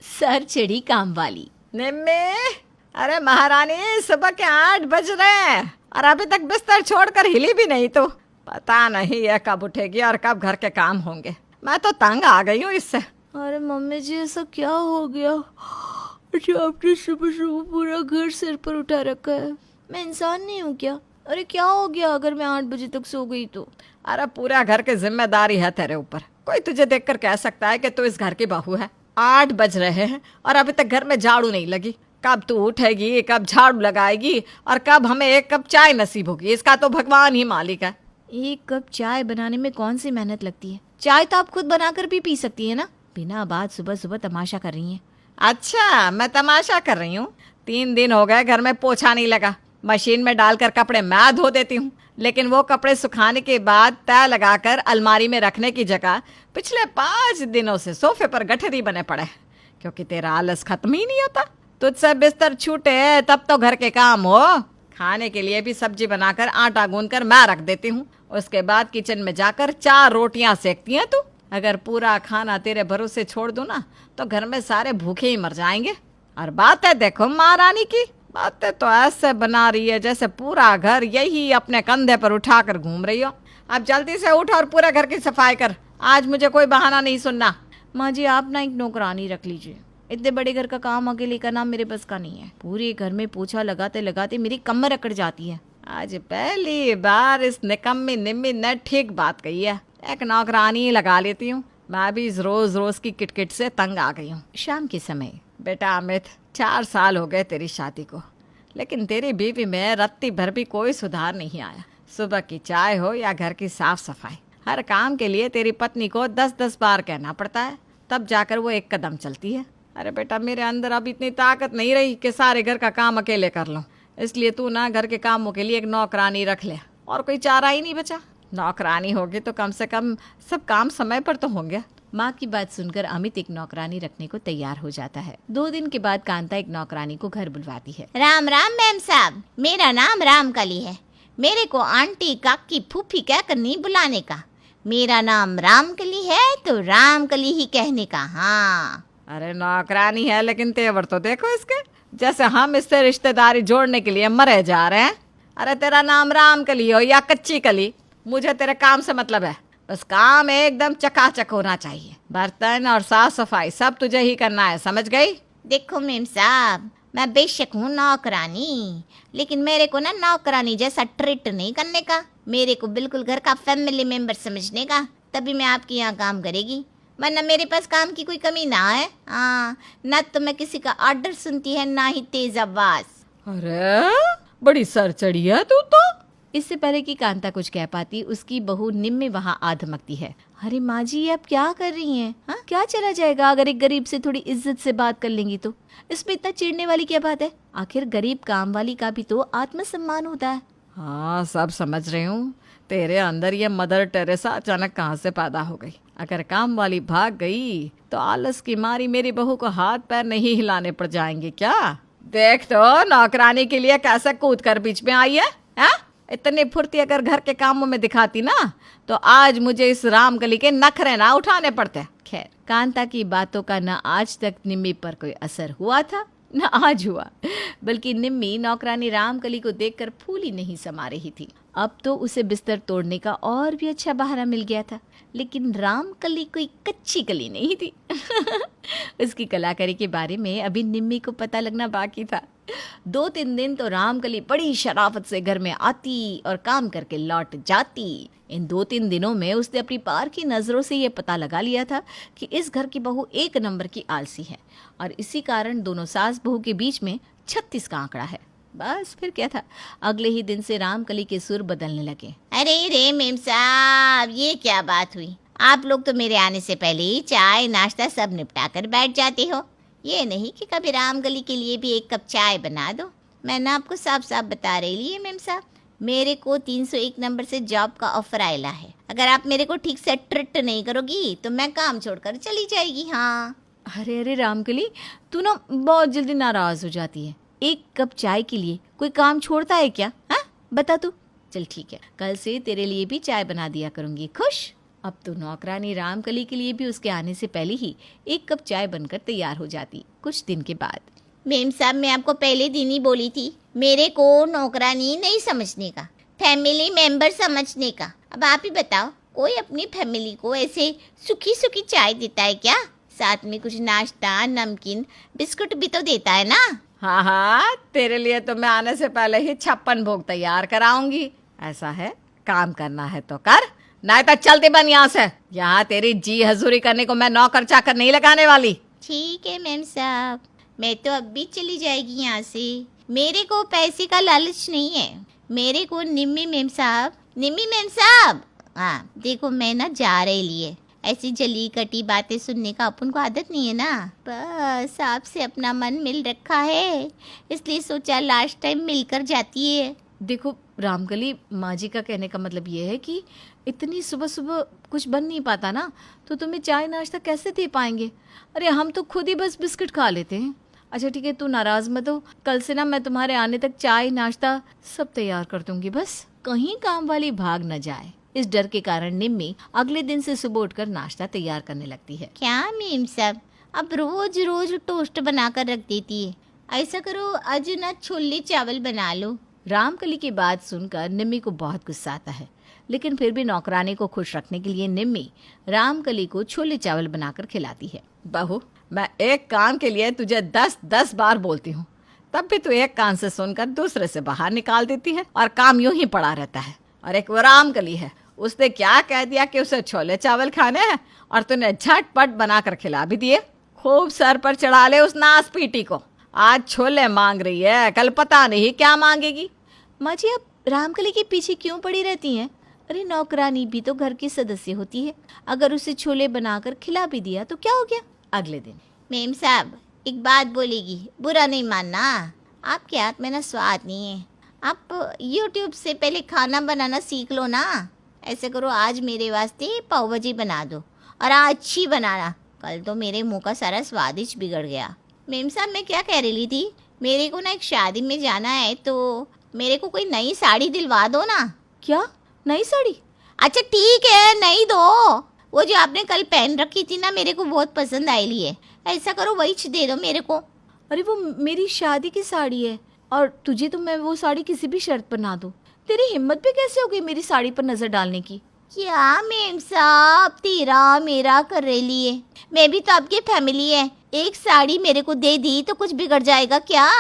Sir चढ़ी काम वाली। निम्मी, अरे महारानी, सुबह के 8 बज रहे हैं और अभी तक बिस्तर छोड़कर हिली भी नहीं। तो पता नहीं ये कब उठेगी और कब घर के काम होंगे। मैं तो तंग आ गई हूँ इससे। अरे मम्मी जी, ऐसा क्या हो गया जो आपने सुबह सुबह पूरा घर सिर पर उठा रखा है? मैं इंसान नहीं हूँ क्या? अरे क्या हो गया अगर मैं 8 बजे तक सो गई तो? अरे पूरा घर की जिम्मेदारी है तेरे ऊपर। कोई तुझे देखकर कह सकता है कि तू इस घर की बहू है? 8 बज रहे हैं और अभी तक घर में झाड़ू नहीं लगी। कब तू उठेगी, कब झाड़ू लगाएगी और कब हमें एक कप चाय नसीब होगी, इसका तो भगवान ही मालिक है। 1 कप चाय बनाने में कौन सी मेहनत लगती है? चाय तो आप खुद बनाकर भी पी सकती है ना। बिना बात सुबह सुबह तमाशा कर रही हैं। अच्छा, मैं तमाशा कर रही हूँ? 3 दिन हो गए घर में पोछा नहीं लगा। मशीन में डालकर कपड़े मैं धो देती हूँ, लेकिन वो कपड़े सुखाने के बाद तय लगाकर अलमारी में रखने की जगह पिछले 5 दिनों से सोफे पर गठरी बने पड़े, क्योंकि तेरा आलस खत्म ही नहीं होता। तुझसे बिस्तर छूटे तब तो घर के काम हो। खाने के लिए भी सब्जी बनाकर आटा गूंदकर मैं रख देती हूँ। उसके बाद किचन में जाकर 4 रोटियां सेकती हैं तू। अगर पूरा खाना तेरे भरोसे छोड़ दूं ना तो घर में सारे भूखे ही मर जाएंगे। और बातें देखो महारानी की, बातें तो ऐसे बना रही है जैसे पूरा घर यही अपने कंधे पर उठाकर घूम रही हो। अब जल्दी से उठ और पूरे घर की सफाई कर। आज मुझे कोई बहाना नहीं सुनना। माँ जी, आप ना एक नौकरानी रख लीजिए। इतने बड़े घर का काम अकेले करना मेरे बस का नहीं है। पूरे घर में पोछा लगाते लगाते मेरी कमर अकड़ जाती है। आज पहली बार इस निकम्मी निम्मी ने ठीक बात कही है। एक नौकरानी लगा लेती हूँ। मैं भी इस रोज रोज की किटकिट से तंग आ गई हूँ। शाम के समय, बेटा अमित, 4 साल हो गए तेरी शादी को, लेकिन तेरी बीवी में रत्ती भर भी कोई सुधार नहीं आया। सुबह की चाय हो या घर की साफ सफाई, हर काम के लिए तेरी पत्नी को 10-10 बार कहना पड़ता है, तब जाकर वो एक कदम चलती है। अरे बेटा, मेरे अंदर अब इतनी ताकत नहीं रही कि सारे घर का काम अकेले कर लूं। इसलिए तू ना घर के कामों के लिए एक नौकरानी रख ले, और कोई चारा ही नहीं बचा। नौकरानी होगी तो कम से कम सब काम समय पर तो होंगे। माँ की बात सुनकर अमित एक नौकरानी रखने को तैयार हो जाता है। 2 दिन के बाद कांता एक नौकरानी को घर बुलवाती है। राम राम मैम साहब, मेरा नाम रामकली है। मेरे को आंटी, काकी, फूफी कहकर नहीं बुलाने का। मेरा नाम रामकली है तो रामकली ही कहने का। हाँ। अरे नौकरानी है, लेकिन तेवर तो देखो इसके, जैसे हम इससे रिश्तेदारी जोड़ने के लिए मरे जा रहे हैं। अरे तेरा नाम रामकली हो या कच्ची कली, मुझे तेरे काम से मतलब है। बस काम एकदम चकाचक होना चाहिए। बर्तन और साफ सफाई सब तुझे ही करना है, समझ गई? देखो मैम साहब, मैं बेशक हूँ नौकरानी, लेकिन मेरे को ना नौकरानी जैसा ट्रीट नहीं करने का। मेरे को बिल्कुल घर का फैमिली मेंबर समझने का, तभी मैं आपके यहाँ काम करेगी। वरना मेरे पास काम की कोई कमी ना है। हाँ, ना तो मैं किसी का ऑर्डर सुनती है, ना ही तेज आवाज। अरे बड़ी सर चढ़ी है तू तो। इससे पहले कि कांता कुछ कह पाती, उसकी बहू निम्मी वहाँ आ धमकती है। अरे माँ जी, आप क्या कर रही हैं? हाँ, क्या चला जाएगा अगर एक गरीब से थोड़ी इज्जत से बात कर लेंगी तो? इसमें इतना चिढ़ने वाली क्या बात है? आखिर गरीब काम वाली का भी तो आत्मसम्मान होता है। हाँ, सब समझ रही हूँ। तेरे अंदर ये मदर टेरेसा अचानक कहाँ से पैदा हो गई? अगर काम वाली भाग गई तो आलस की मारी मेरी बहू को हाथ पैर नहीं हिलाने पड़ जाएंगे क्या? देख तो नौकरानी के लिए कैसे कूद कर बीच में आई है, हा? इतनी फुर्ती अगर घर के कामों में दिखाती ना तो आज मुझे इस रामकली के नखरे ना उठाने पड़ते। खैर, कांता की बातों का न आज तक निम्मी पर कोई असर हुआ था न आज हुआ, बल्कि निम्मी नौकरानी रामकली को देखकर फूल ही नहीं समा रही थी। अब तो उसे बिस्तर तोड़ने का और भी अच्छा बहाना मिल गया था। लेकिन रामकली कोई कच्ची कली नहीं थी। उसकी कलाकारी के बारे में अभी निम्मी को पता लगना बाकी था। 2-3 दिन तो रामकली बड़ी शराफत से घर में आती और काम करके लौट जाती। इन 2-3 दिनों में उसने अपनी पार की नज़रों से ये पता लगा लिया था कि इस घर की बहू 1 नंबर की आलसी है, और इसी कारण दोनों सास बहू के बीच में 36 का आंकड़ा है। बस फिर क्या था, अगले ही दिन से रामकली के सुर बदलने लगे। अरे रे मेम साहब, ये क्या बात हुई? आप लोग तो मेरे आने से पहले ही चाय नाश्ता सब निपटा कर बैठ जाते हो। ये नहीं कि कभी रामकली के लिए भी 1 कप चाय बना दो। मैंने आपको साफ साफ बता रही है मेम साहब, मेरे को 301 नंबर से जॉब का ऑफर आयला है। अगर आप मेरे को ठीक से ट्रीट नहीं करोगी तो मैं काम छोड़कर चली जाएगी। हाँ। अरे अरे रामकली, तू ना बहुत जल्दी नाराज हो जाती है। 1 कप चाय के लिए कोई काम छोड़ता है क्या? हाँ, बता तू। चल ठीक है, कल से तेरे लिए भी चाय बना दिया करूंगी। खुश? अब तो नौकरानी रामकली के लिए भी उसके आने से पहले ही एक कप चाय बनकर तैयार हो जाती। कुछ दिन के बाद मेम साहब, मैं आपको पहले दिन ही बोली थी, मेरे को नौकरानी नहीं समझने का, फैमिली मेंबर समझने का। अब आप ही बताओ, कोई अपनी फैमिली को ऐसे सूखी सूखी चाय देता है क्या? साथ में कुछ नाश्ता, नमकीन, बिस्कुट भी तो देता है ना। हाँ हाँ, तेरे लिए तो मैं आने से पहले ही 56 भोग तैयार कराऊंगी। ऐसा है, काम करना है तो कर, नहीं तो चलती बन यहाँ से। यहाँ तेरी जी हजूरी करने को मैं नौकर चाकर नहीं लगाने वाली। ठीक है मेम साहब, मैं तो अब भी चली जाएगी यहाँ से। मेरे को पैसे का लालच नहीं है, मेरे को निम्मी मेम साहब, हाँ देखो मैं ना जा रही लिए, ऐसी जली कटी बातें सुनने का अपन को आदत नहीं है ना। बस आपसे अपना मन मिल रखा है, इसलिए सोचा लास्ट टाइम मिलकर जाती है। देखो रामकली, माँ जी का कहने का मतलब ये है कि इतनी सुबह सुबह कुछ बन नहीं पाता ना, तो तुम्हें चाय नाश्ता कैसे दे पाएंगे? अरे हम तो खुद ही बस बिस्किट खा लेते हैं। अच्छा ठीक है, तू नाराज मत हो, कल से ना मैं तुम्हारे आने तक चाय नाश्ता सब तैयार कर दूंगी, बस कहीं काम वाली भाग न जाए। इस डर के कारण निम्मी अगले दिन से सुबह उठकर नाश्ता तैयार करने लगती है। क्या मेम साहब, अब रोज रोज टोस्ट बनाकर रख देती है, ऐसा करो आज ना छोले चावल बना लो। रामकली की बात सुनकर निम्मी को बहुत गुस्सा आता है, लेकिन फिर भी नौकरानी को खुश रखने के लिए निम्मी रामकली को छोले चावल बनाकर खिलाती है। बहू, मैं एक काम के लिए तुझे 10-10 बार बोलती हूँ, तब भी तू एक कान से सुनकर दूसरे से बाहर निकाल देती है और काम यूं ही पड़ा रहता है। और एक वो रामकली है, उसने क्या कह दिया कि उसे छोले चावल खाने हैं और तूने झटपट बनाकर खिला भी दिए। खूब सर पर चढ़ा ले उस नास पीटी को, आज छोले मांग रही है, कल पता नहीं क्या मांगेगी। माँ जी, आप रामकली के पीछे क्यों पड़ी रहती हैं? अरे नौकरानी भी तो घर की सदस्य होती है, अगर उसे छोले बनाकर खिला भी दिया तो क्या हो गया? अगले दिन मेम साहब एक बात बोलेगी, बुरा नहीं मानना, आपके हाथ में ना स्वाद नहीं है। आप YouTube से पहले खाना बनाना सीख लो ना। ऐसे करो, आज मेरे वास्ते पाव भाजी बना दो और आज अच्छी बनाना, कल तो मेरे मुंह का सारा स्वादिष्ट बिगड़ गया। मेम साहब मैं क्या कह रही थी, मेरे को ना एक शादी में जाना है, तो मेरे को कोई नई साड़ी दिलवा दो ना। क्या नई साड़ी? अच्छा ठीक है, नहीं दो, वो जो आपने कल पहन रखी थी ना, मेरे को बहुत पसंद आई है। ऐसा करो वही दे दो मेरे को। अरे वो मेरी शादी की साड़ी है और तुझे तो मैं वो साड़ी किसी भी शर्त पर ना दूं। तेरी हिम्मत भी कैसे हो गई मेरी साड़ी पर नजर डालने की? क्या मेम साहब, तेरा मेरा कर रही है, मैं भी तो आपकी फैमिली है, एक साड़ी मेरे को दे दी तो कुछ बिगड़ जाएगा क्या?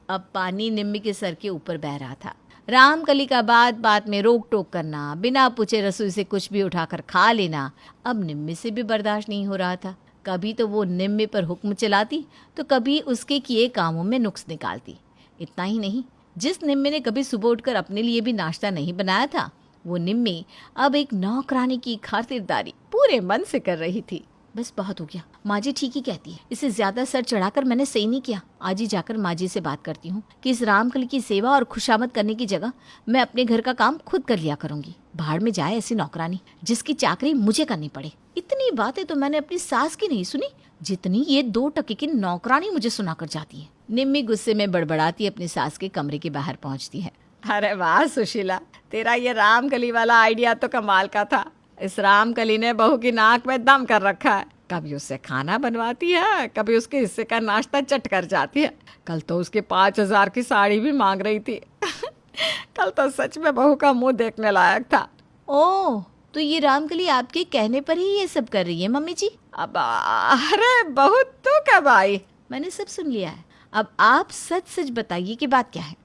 अब पानी निम्मी के सर के ऊपर बह रहा था। रामकली का बात बात में रोक टोक करना, बिना पूछे रसोई से कुछ भी उठाकर खा लेना अब निम्मी से भी बर्दाश्त नहीं हो रहा था। कभी तो वो निम्मी पर हुक्म चलाती, तो कभी उसके किए कामों में नुक्स निकालती। इतना ही नहीं, जिस निम्मी ने कभी सुबह उठकर अपने लिए भी नाश्ता नहीं बनाया था, वो निम्मी अब एक नौकरानी की खातिरदारी पूरे मन से कर रही थी। बस बहुत हो गया, माँ जी ठीक ही कहती है, इसे ज्यादा सर चढ़ाकर मैंने सही नहीं किया। आज ही जाकर माँ जी से बात करती हूँ कि इस रामकली की सेवा और खुशामद करने की जगह मैं अपने घर का काम खुद कर लिया करूंगी। भाड़ में जाए ऐसी नौकरानी जिसकी चाकरी मुझे करनी पड़े। इतनी बातें तो मैंने अपनी सास की नहीं सुनी जितनी ये 2 टके की नौकरानी मुझे सुनाकर जाती है। निम्मी गुस्से में बड़बड़ाती अपनी सास के कमरे के बाहर पहुंचती है। अरे वाह सुशीला, तेरा ये रामकली वाला आइडिया तो कमाल का था। इस रामकली ने बहू की नाक में दम कर रखा है, कभी उससे खाना बनवाती है, कभी उसके हिस्से का नाश्ता चट कर जाती है। कल तो उसके 5000 की साड़ी भी मांग रही थी। कल तो सच में बहू का मुंह देखने लायक था। ओह, तो ये रामकली आपके कहने पर ही ये सब कर रही है मम्मी जी? अब अरे बहू तू कब आई? मैंने सब सुन लिया है, अब आप सच सच बताइए कि बात क्या है।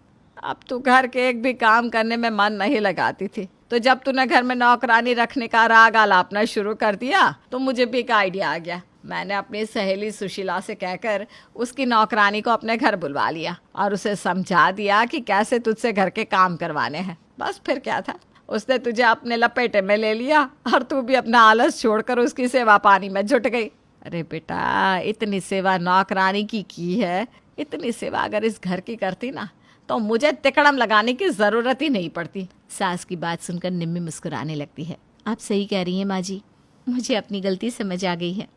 अब तू घर के एक भी काम करने में मन नहीं लगाती थी, तो जब तूने घर में नौकरानी रखने का राग आलापना शुरू कर दिया तो मुझे भी एक आइडिया आ गया। मैंने अपनी सहेली सुशीला से कहकर उसकी नौकरानी को अपने घर बुलवा लिया और उसे समझा दिया कि कैसे तुझसे घर के काम करवाने हैं। बस फिर क्या था, उसने तुझे अपने लपेटे में ले लिया और तू भी अपना आलस छोड़कर उसकी सेवा पानी में जुट गई। अरे बेटा, इतनी सेवा नौकरानी की है, इतनी सेवा अगर इस घर की करती ना तो मुझे तिकड़म लगाने की जरूरत ही नहीं पड़ती। सास की बात सुनकर निम्मी मुस्कुराने लगती है। आप सही कह रही हैं माँ जी, मुझे अपनी गलती समझ आ गई है।